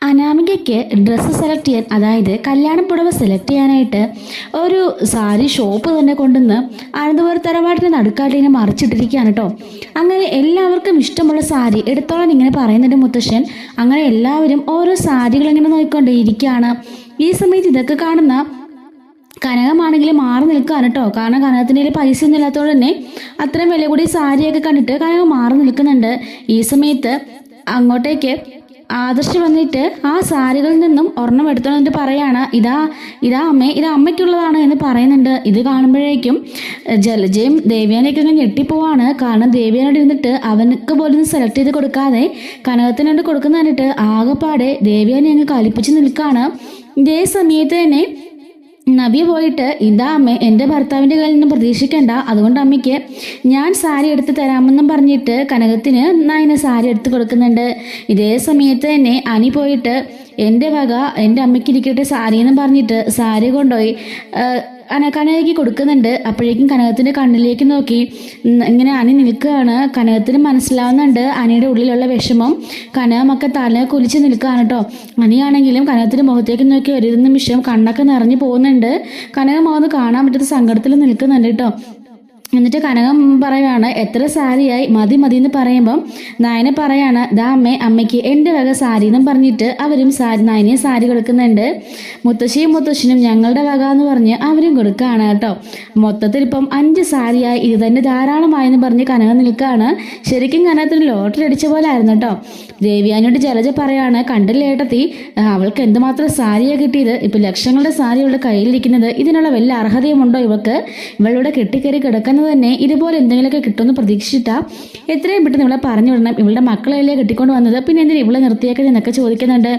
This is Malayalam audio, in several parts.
അനാമികയ്ക്ക് ഡ്രസ്സ് സെലക്ട് ചെയ്യാൻ, അതായത് കല്യാണപ്പുടവ സെലക്ട് ചെയ്യാനായിട്ട് ഒരു സാരി ഷോപ്പ് തന്നെ കൊണ്ടുവന്ന് അനന്തപുരം തറവാട്ടിന് നടുക്കായിട്ട് ഇങ്ങനെ മറിച്ചിട്ടിരിക്കുകയാണ് കേട്ടോ. അങ്ങനെ എല്ലാവർക്കും ഇഷ്ടമുള്ള സാരി എടുത്തോളാൻ ഇങ്ങനെ പറയുന്നുണ്ട് മുത്തശ്ശൻ. അങ്ങനെ എല്ലാവരും ഓരോ സാരികൾ ഇങ്ങനെ നോക്കിക്കൊണ്ടേയിരിക്കുകയാണ്. ഈ സമയത്ത് ഇതൊക്കെ കാണുന്ന കനകമാണെങ്കിലും മാറി നിൽക്കുകയാണ് കേട്ടോ. കാരണം കനകത്തിൻ്റെ കയ്യിൽ പൈസ ഒന്നും ഇല്ലാത്തതുകൊണ്ട് തന്നെ അത്രയും വില കൂടി സാരിയൊക്കെ കണ്ടിട്ട് കനകം മാറി നിൽക്കുന്നുണ്ട്. ഈ സമയത്ത് അങ്ങോട്ടേക്ക് ആദർശ് വന്നിട്ട് ആ സാരികളിൽ നിന്നും ഒരെണ്ണം എടുത്തോണ്ടിട്ട് പറയാണ്, ഇതാ അമ്മയ്ക്കുള്ളതാണ് എന്ന് പറയുന്നുണ്ട്. ഇത് കാണുമ്പോഴേക്കും ജലജയും ദേവ്യാനയൊക്കെ അങ്ങ് ഞെട്ടിപ്പോവാണ്. കാരണം ദേവ്യാനോട് ഇരുന്നിട്ട് അവനക്ക് പോലും സെലക്ട് ചെയ്ത് കൊടുക്കാതെ കനകത്തിനോട് കൊടുക്കുന്ന കണ്ടിട്ട് ആകെപ്പാടെ ദേവ്യാനെ അങ്ങ് കലിപ്പിച്ച് നിൽക്കുകയാണ്. ഇതേ സമയത്ത് തന്നെ നവ്യ പോയിട്ട്, ഇതാ അമ്മ, എൻ്റെ ഭർത്താവിൻ്റെ കയ്യിൽ നിന്നും പ്രതീക്ഷിക്കേണ്ട, അതുകൊണ്ട് അമ്മയ്ക്ക് ഞാൻ സാരി എടുത്ത് തരാമെന്നും പറഞ്ഞിട്ട് കനകത്തിന് നയന സാരി എടുത്ത് കൊടുക്കുന്നുണ്ട്. ഇതേ സമയത്ത് തന്നെ അനി പോയിട്ട് എൻ്റെ വക എൻ്റെ അമ്മയ്ക്ക് ഇരിക്കട്ടെ സാരി എന്നും പറഞ്ഞിട്ട് സാരി കൊണ്ടുപോയി കനകയ്ക്ക് കൊടുക്കുന്നുണ്ട്. അപ്പോഴേക്കും കനകത്തിൻ്റെ കണ്ണിലേക്ക് നോക്കി ഇങ്ങനെ അനി നിൽക്കുകയാണ്. കനകത്തിന് മനസ്സിലാവുന്നുണ്ട് അനിയുടെ ഉള്ളിലുള്ള വിഷമം. കനകമൊക്കെ തല കുലിച്ച് നിൽക്കുകയാണ് കേട്ടോ. അനിയാണെങ്കിലും കനകത്തിൻ്റെ മുഖത്തേക്ക് നോക്കി ഒരു നിമിഷം കണ്ണൊക്കെ നിറഞ്ഞു പോകുന്നുണ്ട്. കനകം മുഖത്ത് കാണാൻ പറ്റാത്ത സങ്കടത്തിൽ നിൽക്കുന്നുണ്ട് കേട്ടോ. എന്നിട്ട് കനകം പറയുകയാണ്, എത്ര സാരിയായി, മതി എന്ന് പറയുമ്പം നയന പറയാണ്, ദാ അമ്മയ്ക്ക് എൻ്റെ വക സാരി എന്നും പറഞ്ഞിട്ട് അവരും നയനെ സാരി കൊടുക്കുന്നുണ്ട്. മുത്തശ്ശിയും മുത്തശ്ശനും ഞങ്ങളുടെ വക എന്ന് പറഞ്ഞ് അവരും കൊടുക്കുകയാണ് കേട്ടോ. മൊത്തത്തിൽ ഇപ്പം 5 സാരിയായി, ഇത് തന്നെ ധാരാളമായെന്ന് പറഞ്ഞ് കനകം നിൽക്കുകയാണ്. ശരിക്കും കനകത്തിന് ലോട്ടറി അടിച്ച പോലെ ആയിരുന്നു കേട്ടോ. ദേവ്യാനോട് ജലജ പറയാണ്, കണ്ടില്ലേ ഏട്ടത്തി, അവൾക്ക് എന്തുമാത്രം സാരിയാണ് കിട്ടിയത്. ഇപ്പം ലക്ഷങ്ങളുടെ സാരി അവളുടെ കയ്യിലിരിക്കുന്നത്, ഇതിനുള്ള വല്ല അർഹതയുമുണ്ടോ ഇവൾക്ക്? ഇവളുടെ കെട്ടിക്കയറി കിടക്കുന്ന തന്നെ ഇതുപോലെ എന്തെങ്കിലുമൊക്കെ കിട്ടുമെന്ന് പ്രതീക്ഷിച്ചിട്ടാ എത്രയും പെട്ടെന്ന് ഇവളെ പറഞ്ഞു വിടണം. ഇവളുടെ മക്കളെയല്ലേ കെട്ടിക്കൊണ്ട് വന്നത്, പിന്നെ എന്തിനാ ഇവളെ നിർത്തിയേക്കണേ എന്നൊക്കെ ചോദിക്കുന്നുണ്ട്.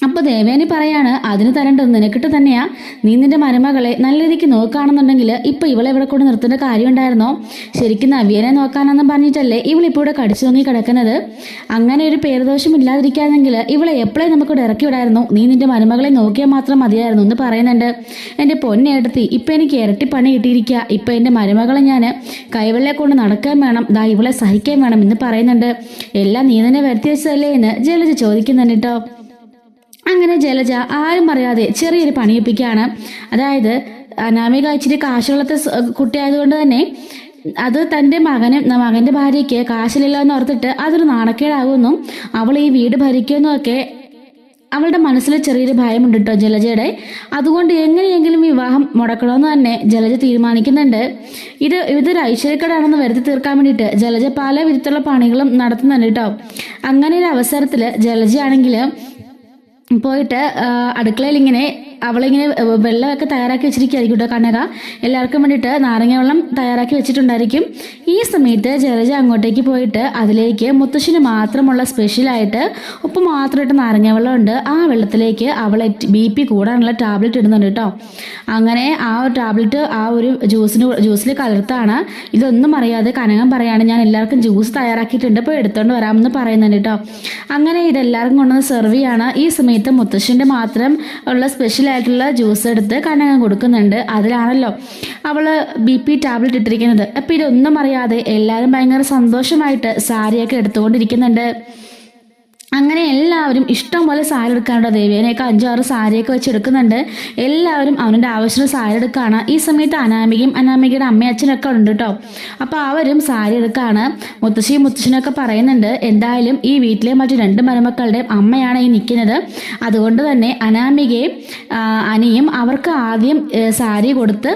അപ്പോൾ ദേവേനി പറയാണ്, അതിന് തരേണ്ടത് നിനക്കിട്ട് തന്നെയാ. നീ നിന്റെ മരുമകളെ നല്ല രീതിക്ക് നോക്കുകയാണെന്നുണ്ടെങ്കിൽ ഇപ്പം ഇവളെ ഇവിടെ കൊണ്ട് നിർത്തേണ്ട കാര്യം ഉണ്ടായിരുന്നോ? ശരിക്കും നവ്യനെ നോക്കാനെന്നും പറഞ്ഞിട്ടല്ലേ ഇവളിപ്പോൾ ഇവിടെ കടിച്ചു തൂങ്ങി കിടക്കുന്നത്? അങ്ങനെ ഒരു പേരുദോഷം ഇല്ലാതിരിക്കാന്നെങ്കിൽ ഇവളെ എപ്പോഴേ നമുക്കിവിടെ ഇറക്കി വിടായിരുന്നു. നീ നിന്റെ മരുമകളെ നോക്കിയാൽ മാത്രം മതിയായിരുന്നു എന്ന് പറയുന്നുണ്ട്. എൻ്റെ പൊന്നേടത്തി, ഇപ്പം എനിക്ക് ഇരട്ടി പണി കിട്ടിയിരിക്കുക. ഇപ്പം എൻ്റെ മരുമകളെ ഞാൻ കൈവെള്ളെ കൊണ്ട് നടക്കാൻ വേണം, ദാ ഇവളെ സഹിക്കാൻ വേണം എന്ന് പറയുന്നുണ്ട്. എല്ലാം നീ തന്നെ വരുത്തി വെച്ചതല്ലേ എന്ന് ജലജ ചോദിക്കുന്നുണ്ട് കേട്ടോ. അങ്ങനെ ജലജ ആരും അറിയാതെ ചെറിയൊരു പണിയൊപ്പിക്കുകയാണ്. അതായത് അനാമിക ഇച്ചിരി കാശുള്ളത്തെ കുട്ടിയായതുകൊണ്ട് തന്നെ അത് തൻ്റെ മകൻ്റെ ഭാര്യയ്ക്ക് കാശിലില്ല എന്ന് ഓർത്തിട്ട് അതൊരു നാണക്കേടാകുമെന്നും അവൾ ഈ വീട് ഭരിക്കുമെന്നൊക്കെ അവളുടെ മനസ്സിൽ ചെറിയൊരു ഭയമുണ്ട് കേട്ടോ ജലജയുടെ. അതുകൊണ്ട് എങ്ങനെയെങ്കിലും വിവാഹം മുടക്കണമെന്ന് തന്നെ ജലജ തീരുമാനിക്കുന്നുണ്ട്. ഇതൊരു ഐശ്വര്യക്കേടാണെന്ന് വരുത്തി തീർക്കാൻ വേണ്ടിയിട്ട് ജലജ പല വിധത്തിലുള്ള പണികളും നടത്തുന്നുണ്ട് കേട്ടോ. അങ്ങനെ ഒരു അവസരത്തിൽ ജലജയാണെങ്കിൽ പോയിട്ട് അടുക്കളയിൽ ഇങ്ങനെ അവളിങ്ങനെ വെള്ളമൊക്കെ തയ്യാറാക്കി വെച്ചിരിക്കുകയായിരിക്കും കേട്ടോ. കനക എല്ലാവർക്കും വേണ്ടിയിട്ട് നാരങ്ങ വെള്ളം തയ്യാറാക്കി വെച്ചിട്ടുണ്ടായിരിക്കും. ഈ സമയത്ത് ജലജ അങ്ങോട്ടേക്ക് പോയിട്ട് അതിലേക്ക് മുത്തശ്ശിന് മാത്രമുള്ള സ്പെഷ്യലായിട്ട് ഉപ്പ് മാത്രമായിട്ട് നാരങ്ങ വെള്ളം ഉണ്ട്. ആ വെള്ളത്തിലേക്ക് അവളെ BP കൂടാനുള്ള ടാബ്ലറ്റ് ഇടുന്നുണ്ട് കേട്ടോ. അങ്ങനെ ആ ഒരു ടാബ്ലറ്റ് ആ ഒരു ജ്യൂസിൽ കലർത്താണ്. ഇതൊന്നും അറിയാതെ കനകം പറയാണ്, ഞാൻ എല്ലാവർക്കും ജ്യൂസ് തയ്യാറാക്കിയിട്ടുണ്ട്, ഇപ്പോൾ എടുത്തുകൊണ്ട് വരാമെന്ന് പറയുന്നുണ്ട് കേട്ടോ. അങ്ങനെ ഇതെല്ലാവർക്കും കൊണ്ടുവന്ന് സെർവ് ചെയ്യാണ്. ഈ സമയത്ത് മുത്തശ്ശിൻ്റെ മാത്രം ഉള്ള സ്പെഷ്യലായിട്ടുള്ള ജ്യൂസ് എടുത്ത് കനകം കൊടുക്കുന്നുണ്ട്. അതിലാണല്ലോ അവൾ BP ടാബ്ലറ്റ് ഇട്ടിരിക്കുന്നത്. അപ്പം ഇതൊന്നും അറിയാതെ എല്ലാവരും ഭയങ്കര സന്തോഷമായിട്ട് സാരിയൊക്കെ എടുത്തുകൊണ്ടിരിക്കുന്നുണ്ട്. അങ്ങനെ എല്ലാവരും ഇഷ്ടം പോലെ സാരി എടുക്കാനുണ്ടോ. ദേവേനെയൊക്കെ 5-6 സാരിയൊക്കെ വെച്ച് എടുക്കുന്നുണ്ട്. എല്ലാവരും അവൻ്റെ ആവശ്യത്തിന് സാരി എടുക്കുകയാണ്. ഈ സമയത്ത് അനാമികയുടെ അമ്മയും അച്ഛനൊക്കെ ഉണ്ട് കേട്ടോ. അപ്പോൾ അവരും സാരി എടുക്കുകയാണ്. മുത്തശ്ശനൊക്കെ പറയുന്നുണ്ട്, എന്തായാലും ഈ വീട്ടിലെ മറ്റു 2 മരുമക്കളുടെയും അമ്മയാണ് ഈ നിൽക്കുന്നത്. അതുകൊണ്ട് തന്നെ അനാമികയും അനിയും അവർക്ക് ആദ്യം സാരി കൊടുത്ത്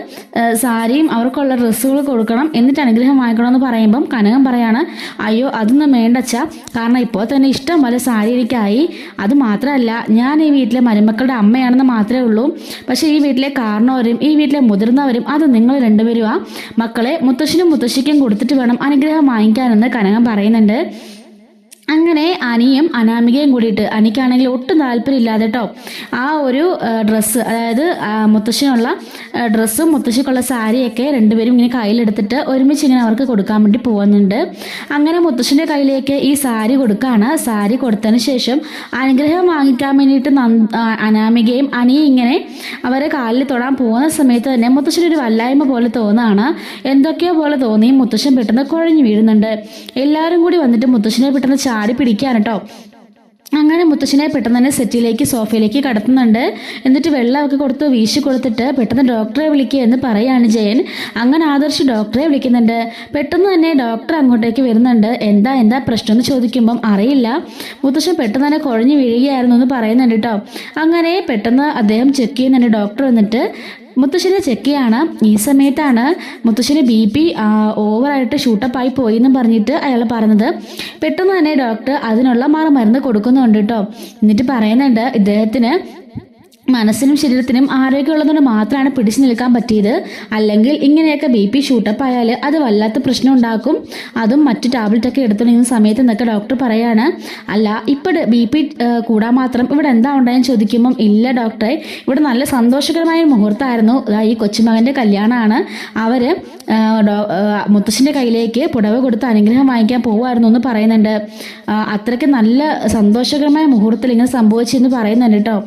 സാരിയും അവർക്കുള്ള ഡ്രസ്സുകൾ കൊടുക്കണം, എന്നിട്ട് അനുഗ്രഹം വാങ്ങിക്കണമെന്ന് പറയുമ്പം കനകം പറയാണ്, അയ്യോ അതൊന്നും വേണ്ടച്ച, കാരണം ഇപ്പോൾ തന്നെ ഇഷ്ടം പോലെ സാരി എനിക്കായി. അത് മാത്രമല്ല, ഞാൻ ഈ വീട്ടിലെ മരുമക്കളുടെ അമ്മയാണെന്ന് മാത്രമേ ഉള്ളൂ. പക്ഷേ ഈ വീട്ടിലെ കാരണവരും ഈ വീട്ടിലെ മുതിർന്നവരും അത് നിങ്ങൾ 2 പേരുമാ. മക്കളെ മുത്തശ്ശനും മുത്തശ്ശിക്കും കൊടുത്തിട്ട് വേണം അനുഗ്രഹം വാങ്ങിക്കാനെന്ന് കനകം പറയുന്നുണ്ട്. അങ്ങനെ അനിയും അനാമികയും കൂടിയിട്ട്, അനിക്കാണെങ്കിൽ ഒട്ടും താല്പര്യമില്ലാതെ കേട്ടോ ആ ഒരു ഡ്രസ്സ്, അതായത് മുത്തശ്ശനുള്ള ഡ്രസ്സും മുത്തശ്ശിക്കുള്ള സാരിയൊക്കെ 2 പേരും ഇങ്ങനെ കയ്യിലെടുത്തിട്ട് ഒരുമിച്ച് ഇങ്ങനെ അവർക്ക് കൊടുക്കാൻ വേണ്ടി പോകുന്നുണ്ട്. അങ്ങനെ മുത്തശ്ശൻ്റെ കയ്യിലേക്ക് ഈ സാരി കൊടുക്കുകയാണ്. സാരി കൊടുത്തതിന് ശേഷം അനുഗ്രഹം വാങ്ങിക്കാൻ വേണ്ടിയിട്ട് അനാമികയും അനിയും ഇങ്ങനെ അവരെ കാലിൽ തൊടാൻ പോകുന്ന സമയത്ത് തന്നെ മുത്തശ്ശനൊരു വല്ലായ്മ പോലെ തോന്നുകയാണ്. എന്തൊക്കെയോ പോലെ തോന്നി മുത്തശ്ശൻ പെട്ടെന്ന് കുഴഞ്ഞു വീഴുന്നുണ്ട്. എല്ലാവരും കൂടി വന്നിട്ട് മുത്തശ്ശനെ പെട്ടെന്ന് ചാടി പിടിക്കുകയാണ് കേട്ടോ. അങ്ങനെ മുത്തശ്ശനെ പെട്ടെന്ന് തന്നെ സെറ്റിലേക്ക് സോഫയിലേക്ക് കടത്തുന്നുണ്ട്. എന്നിട്ട് വെള്ളമൊക്കെ കൊടുത്ത് വീശി കൊടുത്തിട്ട് പെട്ടെന്ന് ഡോക്ടറെ വിളിക്കുക എന്ന് പറയാണ് ജയൻ. അങ്ങനെ ആദർശ് ഡോക്ടറെ വിളിക്കുന്നുണ്ട്. പെട്ടെന്ന് തന്നെ ഡോക്ടർ അങ്ങോട്ടേക്ക് വരുന്നുണ്ട്. എന്താ പ്രശ്നം എന്ന് ചോദിക്കുമ്പം അറിയില്ല, മുത്തശ്ശൻ പെട്ടെന്ന് തന്നെ കുഴഞ്ഞു വീഴുകയായിരുന്നു എന്ന് പറയുന്നുണ്ട് കേട്ടോ. അങ്ങനെ പെട്ടെന്ന് അദ്ദേഹം ചെക്ക് ചെയ്യുന്നുണ്ട്. ഡോക്ടർ വന്നിട്ട് മുത്തശ്ശനെ ചെക്ക് ചെയ്യാണ്. ഈ സമയത്താണ് മുത്തശ്ശന് BP ഓവറായിട്ട് ഷൂട്ടപ്പായി പോയി എന്ന് പറഞ്ഞിട്ട് അയാൾ പറഞ്ഞത്. പെട്ടെന്ന് തന്നെ ഡോക്ടർ അതിനുള്ള മറുമരുന്ന് കൊടുക്കുന്നുണ്ട് കേട്ടോ. എന്നിട്ട് പറയുന്നുണ്ട് ഇദ്ദേഹത്തിന് മനസ്സിനും ശരീരത്തിനും ആരോഗ്യമുള്ളതുകൊണ്ട് മാത്രമാണ് പിടിച്ചു നിൽക്കാൻ പറ്റിയത്. അല്ലെങ്കിൽ ഇങ്ങനെയൊക്കെ BP ഷൂട്ടപ്പ് ആയാൽ അത് വല്ലാത്ത പ്രശ്നം ഉണ്ടാക്കും. അതും മറ്റു ടാബ്ലറ്റൊക്കെ എടുത്തുകൊണ്ടിരുന്ന സമയത്ത് എന്നൊക്കെ ഡോക്ടർ പറയാണ്. അല്ല ഇപ്പോൾ BP കൂടാൻ മാത്രം ഇവിടെ എന്താ ഉണ്ടായെന്ന് ചോദിക്കുമ്പം ഇല്ല ഡോക്ടറെ, ഇവിടെ നല്ല സന്തോഷകരമായ മുഹൂർത്തമായിരുന്നു. ഈ കൊച്ചുമകൻ്റെ കല്യാണമാണ്. അവർ മുത്തശ്ശൻ്റെ കയ്യിലേക്ക് പുടവ കൊടുത്ത് അനുഗ്രഹം വാങ്ങിക്കാൻ പോകുമായിരുന്നു എന്ന് പറയുന്നുണ്ട്. അത്രയ്ക്ക് നല്ല സന്തോഷകരമായ മുഹൂർത്തത്തിൽ ഇങ്ങനെ സംഭവിച്ചെന്ന് പറയുന്നുണ്ട് കേട്ടോ.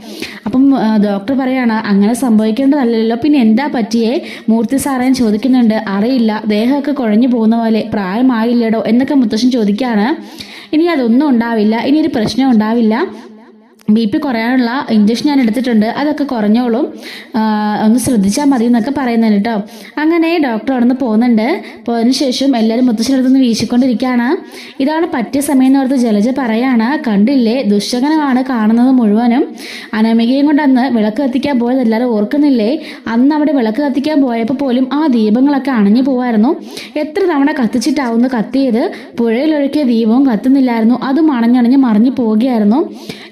അപ്പം ഡോക്ടർ പറയാണ് അങ്ങനെ സംഭവിക്കേണ്ടതല്ലല്ലോ, പിന്നെ എന്താ പറ്റിയേ മൂർത്തി സാറേന്ന് ചോദിക്കുന്നുണ്ട്. അറിയില്ല, ദേഹമൊക്കെ കുഴഞ്ഞു പോകുന്ന പോലെ, പ്രായമായില്ലടോ എന്നൊക്കെ മുത്തശ്ശൻ ചോദിക്കുകയാണ്. ഇനി അതൊന്നും ഉണ്ടാവില്ല, ഇനിയൊരു പ്രശ്നം ഉണ്ടാവില്ല. BP കുറയാനുള്ള ഇഞ്ചക്ഷൻ ഞാൻ എടുത്തിട്ടുണ്ട്, അതൊക്കെ കുറഞ്ഞോളും, ഒന്ന് ശ്രദ്ധിച്ചാൽ മതി എന്നൊക്കെ പറയുന്നുണ്ട് കേട്ടോ. അങ്ങനെ ഡോക്ടർ അവിടെ നിന്ന് പോകുന്നുണ്ട്. പോയതിനു ശേഷം എല്ലാവരും മുത്തശ്ശനടുത്തുനിന്ന് വീശിക്കൊണ്ടിരിക്കുകയാണ്. ഇതാണ് പറ്റിയ സമയം എന്ന് ഓർത്ത് ജലജ പറയാണ്. കണ്ടില്ലേ, ദുശ്ശകനമാണ് കാണുന്നത് മുഴുവനും. അനാമികയും കൊണ്ട് അന്ന് വിളക്ക് കത്തിക്കാൻ പോയത് എല്ലാവരും ഓർക്കുന്നില്ലേ? അന്ന് അവിടെ വിളക്ക് കത്തിക്കാൻ പോയപ്പോൾ പോലും ആ ദീപങ്ങളൊക്കെ അണഞ്ഞു പോവായിരുന്നു. എത്ര തവണ കത്തിച്ചിട്ടാവുന്നു കത്തിയത്. പുഴയിലൊഴുക്കിയ ദീപവും കത്തുന്നില്ലായിരുന്നു, അതും അണഞ്ഞണഞ്ഞ് മറിഞ്ഞു പോവുകയായിരുന്നു.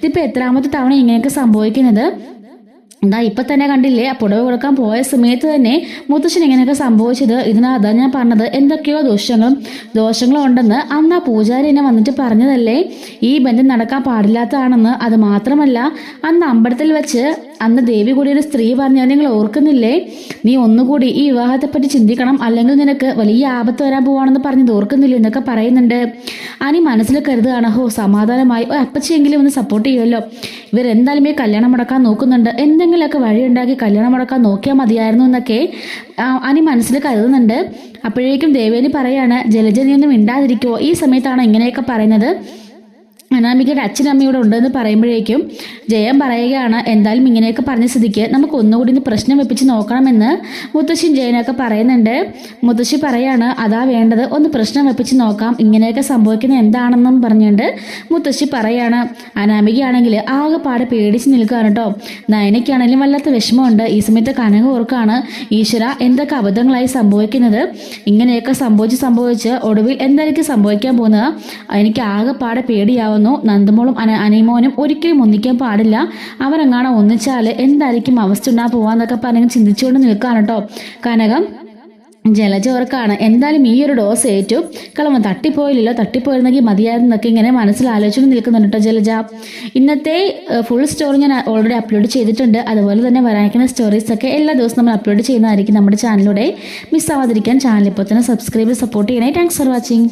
ഇതിപ്പോൾ എത്രാമത്തെ തവണ ഇങ്ങനെയൊക്കെ സംഭവിക്കുന്നത്? എന്താ ഇപ്പം തന്നെ കണ്ടില്ലേ, ആ പുടവ കൊടുക്കാൻ പോയ സമയത്ത് തന്നെ മുത്തശ്ശൻ ഇങ്ങനെയൊക്കെ സംഭവിച്ചത്. ഇതിനകത്താ ഞാൻ പറഞ്ഞത് എന്തൊക്കെയോ ദോഷങ്ങളും ഉണ്ടെന്ന്. അന്ന് ആ പൂജാരി എന്നെ വന്നിട്ട് പറഞ്ഞതല്ലേ ഈ ബന്ധം നടക്കാൻ പാടില്ലാത്തതാണെന്ന്. അത് മാത്രമല്ല അന്ന് അമ്പലത്തിൽ വെച്ച് അന്ന് ദേവി കൂടി ഒരു സ്ത്രീ പറഞ്ഞു, നിങ്ങൾ ഓർക്കുന്നില്ലേ? നീ ഒന്നുകൂടി ഈ വിവാഹത്തെപ്പറ്റി ചിന്തിക്കണം, അല്ലെങ്കിൽ നിനക്ക് വലിയ ആപത്ത് വരാൻ പോവാണെന്ന് പറഞ്ഞത് ഓർക്കുന്നില്ലേ എന്നൊക്കെ പറയുന്നുണ്ട്. അനി മനസ്സിൽ കരുതുകയാണ്, ഹോ സമാധാനമായി, അപ്പച്ചിയെങ്കിലും ഒന്ന് സപ്പോർട്ട് ചെയ്യുമല്ലോ. ഇവരെന്തായാലും ഈ കല്യാണം മുടക്കാൻ നോക്കുന്നുണ്ട്, എന്തെങ്കിലുമൊക്കെ വഴിയുണ്ടാക്കി കല്യാണം മുടക്കാൻ നോക്കിയാൽ മതിയായിരുന്നു എന്നൊക്കെ അനി മനസ്സിൽ കരുതുന്നുണ്ട്. അപ്പോഴേക്കും ദേവേനി പറയാണ്, ജലജ നീ ഒന്നും മിണ്ടാതിരിക്കുമോ, ഈ സമയത്താണ് ഇങ്ങനെയൊക്കെ പറയുന്നത്. അനാമികയുടെ അച്ഛനമ്മയോട് ഉണ്ടെന്ന് പറയുമ്പോഴേക്കും ജയം പറയുകയാണ്, എന്തായാലും ഇങ്ങനെയൊക്കെ പറഞ്ഞ സ്ഥിതിക്ക് നമുക്ക് ഒന്നുകൂടി ഇന്ന് പ്രശ്നം വെപ്പിച്ച് നോക്കണമെന്ന് മുത്തശ്ശിയും ജയനൊക്കെ പറയുന്നുണ്ട്. മുത്തശ്ശി പറയാണ്, അതാ വേണ്ടത്, ഒന്ന് പ്രശ്നം വെപ്പിച്ച് നോക്കാം, ഇങ്ങനെയൊക്കെ സംഭവിക്കുന്നത് എന്താണെന്നും പറഞ്ഞുകൊണ്ട് മുത്തശ്ശി പറയാണ്. അനാമികയാണെങ്കിൽ ആകെപ്പാടെ പേടിച്ച് നിൽക്കുകയാണ് കേട്ടോ. നയനയ്ക്കാണെങ്കിലും വല്ലാത്ത വിഷമമുണ്ട്. ഈ സമയത്ത് കനക ഓർക്കാണ്, ഈശ്വര എന്തൊക്കെ അബദ്ധങ്ങളായി സംഭവിക്കുന്നത്, ഇങ്ങനെയൊക്കെ സംഭവിച്ച് ഒടുവിൽ എന്തായിരിക്കും സംഭവിക്കാൻ പോകുന്നത്? എനിക്ക് ആകെപ്പാടെ പേടിയാവുന്നു. നന്ദമോളും അനിമോനും ഒരിക്കലും ഒന്നിക്കാൻ പാടില്ല, അവരെങ്ങാണം ഒന്നിച്ചാൽ എന്തായിരിക്കും അവസ്ഥ ഉണ്ടാകാൻ പോവാന്നൊക്കെ പറഞ്ഞ് ചിന്തിച്ചുകൊണ്ട് നിൽക്കുകയാണ് കേട്ടോ കനകം. ജലജ ഓർക്കാണ്, എന്തായാലും ഈ ഒരു ഡോസ് ഏറ്റു കളമ തട്ടിപ്പോയിരുന്നെങ്കിൽ മതിയായിരുന്നൊക്കെ ഇങ്ങനെ മനസ്സിൽ ആലോചിച്ചുകൊണ്ട് നിൽക്കുന്നുണ്ട് കേട്ടോ ജലജ. ഇന്നത്തെ ഫുൾ സ്റ്റോറി ഞാൻ ഓൾറെഡി അപ്ലോഡ് ചെയ്തിട്ടുണ്ട്. അതുപോലെ തന്നെ വരാനിരിക്കുന്ന സ്റ്റോറീസൊക്കെ എല്ലാ ദിവസവും നമ്മൾ അപ്ലോഡ് ചെയ്യുന്നതായിരിക്കും നമ്മുടെ ചാനലിലൂടെ. മിസ്സാവാതിരിക്കാൻ ചാനൽ ഇപ്പോൾ തന്നെ സബ്സ്ക്രൈബ് സപ്പോർട്ട് ചെയ്യണേ. Thanks for watching.